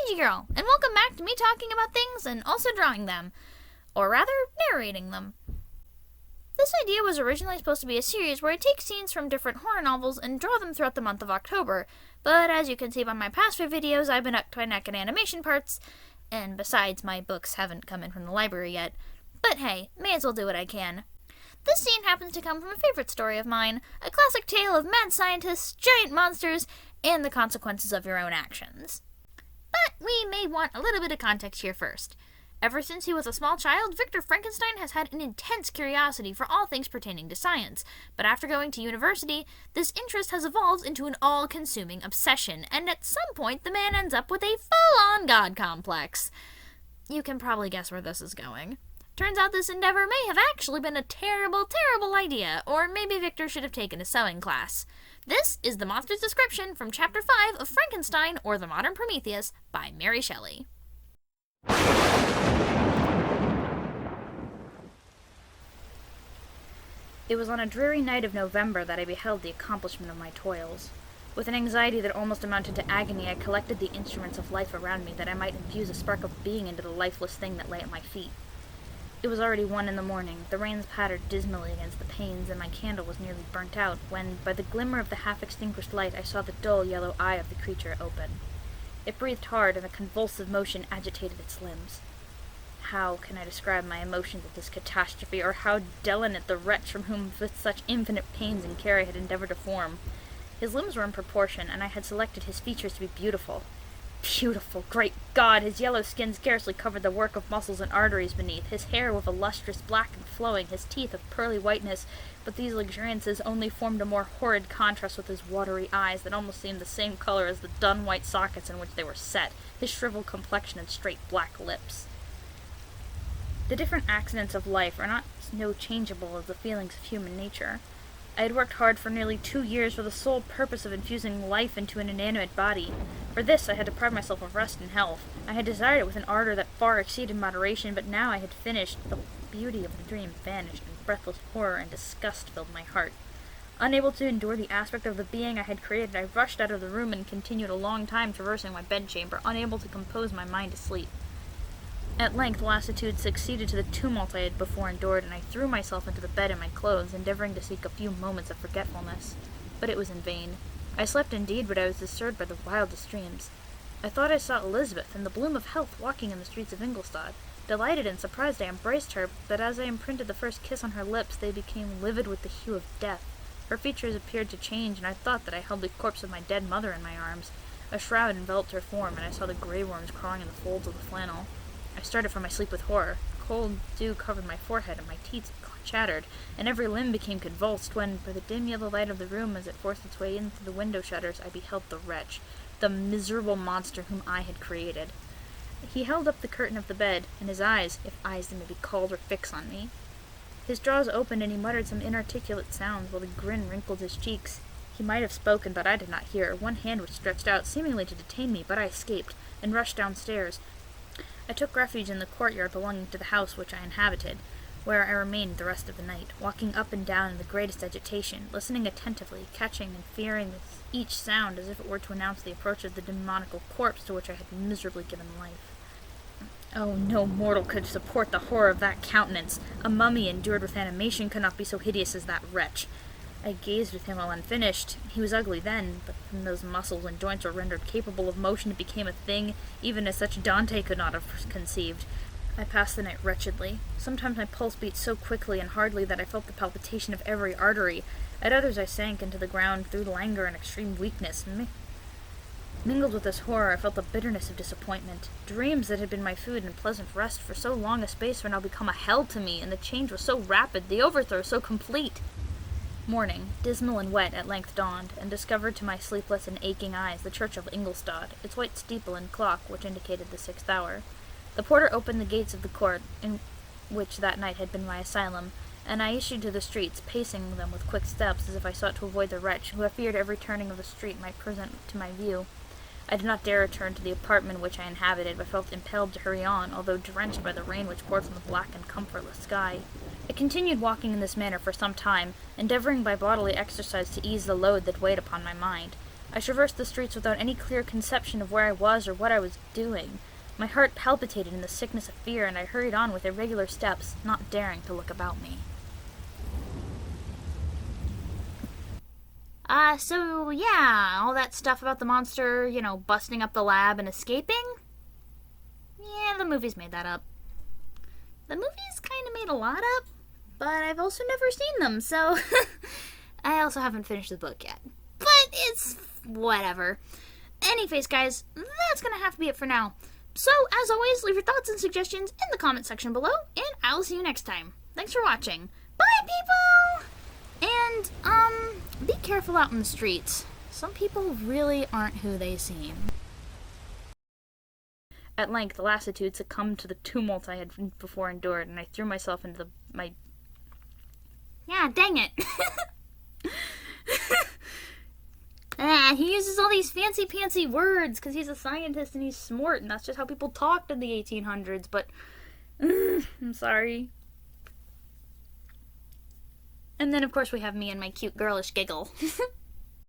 Stingy Girl, and welcome back to me talking about things and also drawing them. Or rather, narrating them. This idea was originally supposed to be a series where I take scenes from different horror novels and draw them throughout the month of October, but as you can see by my past few videos, I've been up to my neck in animation parts, and besides, my books haven't come in from the library yet. But hey, may as well do what I can. This scene happens to come from a favorite story of mine, a classic tale of mad scientists, giant monsters, and the consequences of your own actions. But we may want a little bit of context here first. Ever since he was a small child, Victor Frankenstein has had an intense curiosity for all things pertaining to science, but after going to university, this interest has evolved into an all-consuming obsession, and at some point the man ends up with a full-on god complex. You can probably guess where this is going. Turns out this endeavor may have actually been a terrible, terrible idea, or maybe Victor should have taken a sewing class. This is the monster's description from Chapter 5 of Frankenstein, or the Modern Prometheus, by Mary Shelley. It was on a dreary night of November that I beheld the accomplishment of my toils. With an anxiety that almost amounted to agony, I collected the instruments of life around me that I might infuse a spark of being into the lifeless thing that lay at my feet. It was already 1 a.m, the rains pattered dismally against the panes, and my candle was nearly burnt out, when, by the glimmer of the half-extinguished light, I saw the dull yellow eye of the creature open. It breathed hard, and a convulsive motion agitated its limbs. How can I describe my emotions at this catastrophe, or how delinate the wretch from whom with such infinite pains and care I had endeavored to form? His limbs were in proportion, and I had selected his features to be beautiful. Beautiful, great God! His yellow skin scarcely covered the work of muscles and arteries beneath, his hair was a lustrous black and flowing, his teeth of pearly whiteness, but these luxuriances only formed a more horrid contrast with his watery eyes that almost seemed the same color as the dun white sockets in which they were set, his shriveled complexion and straight black lips. The different accidents of life are not so changeable as the feelings of human nature. I had worked hard for nearly 2 years for the sole purpose of infusing life into an inanimate body. For this I had deprived myself of rest and health. I had desired it with an ardor that far exceeded moderation, but now I had finished. The beauty of the dream vanished, and breathless horror and disgust filled my heart. Unable to endure the aspect of the being I had created, I rushed out of the room and continued a long time traversing my bedchamber, unable to compose my mind to sleep. At length, lassitude succeeded to the tumult I had before endured, and I threw myself into the bed in my clothes, endeavoring to seek a few moments of forgetfulness. But it was in vain. I slept indeed, but I was disturbed by the wildest dreams. I thought I saw Elizabeth, in the bloom of health, walking in the streets of Ingolstadt. Delighted and surprised, I embraced her, but as I imprinted the first kiss on her lips, they became livid with the hue of death. Her features appeared to change, and I thought that I held the corpse of my dead mother in my arms. A shroud enveloped her form, and I saw the grey worms crawling in the folds of the flannel. I started from my sleep with horror. Cold dew covered my forehead, and my teeth chattered, and every limb became convulsed, when, by the dim yellow light of the room as it forced its way in through the window shutters, I beheld the wretch, the miserable monster whom I had created. He held up the curtain of the bed, and his eyes, if eyes they may be called, were fixed on me. His jaws opened, and he muttered some inarticulate sounds, while a grin wrinkled his cheeks. He might have spoken, but I did not hear. One hand was stretched out, seemingly to detain me, but I escaped, and rushed downstairs. I took refuge in the courtyard belonging to the house which I inhabited, where I remained the rest of the night, walking up and down in the greatest agitation, listening attentively, catching and fearing each sound as if it were to announce the approach of the demoniacal corpse to which I had miserably given life. Oh, no mortal could support the horror of that countenance. A mummy endured with animation could not be so hideous as that wretch. I gazed at him while unfinished. He was ugly then, but when those muscles and joints were rendered capable of motion, it became a thing even as such Dante could not have conceived. I passed the night wretchedly. Sometimes my pulse beat so quickly and hardly that I felt the palpitation of every artery. At others I sank into the ground through languor and extreme weakness. Mingled with this horror, I felt the bitterness of disappointment. Dreams that had been my food and pleasant rest for so long a space were now become a hell to me, and the change was so rapid, the overthrow so complete. Morning, dismal and wet, at length dawned, and discovered to my sleepless and aching eyes the church of Ingolstadt, its white steeple and clock which indicated the 6th hour. The porter opened the gates of the court, in which that night had been my asylum, and I issued to the streets, pacing them with quick steps, as if I sought to avoid the wretch, who I feared every turning of the street might present to my view. I did not dare return to the apartment which I inhabited, but felt impelled to hurry on, although drenched by the rain which poured from the black and comfortless sky. I continued walking in this manner for some time, endeavoring by bodily exercise to ease the load that weighed upon my mind. I traversed the streets without any clear conception of where I was or what I was doing. My heart palpitated in the sickness of fear, and I hurried on with irregular steps, not daring to look about me. So yeah, all that stuff about the monster, busting up the lab and escaping? Yeah, the movies made that up. The movies kind of made a lot up, but I've also never seen them, so I also haven't finished the book yet. But it's whatever. Anyways, guys, that's gonna have to be it for now. So, as always, leave your thoughts and suggestions in the comment section below, and I'll see you next time. Thanks for watching. Bye, people! And, be careful out in the streets. Some people really aren't who they seem. At length, lassitude succumbed to the tumult I had before endured, and I threw myself into my... Yeah, dang it! He uses all these fancy words because he's a scientist and he's smart, and that's just how people talked in the 1800s, but... I'm sorry. And then, of course, we have me and my cute girlish giggle.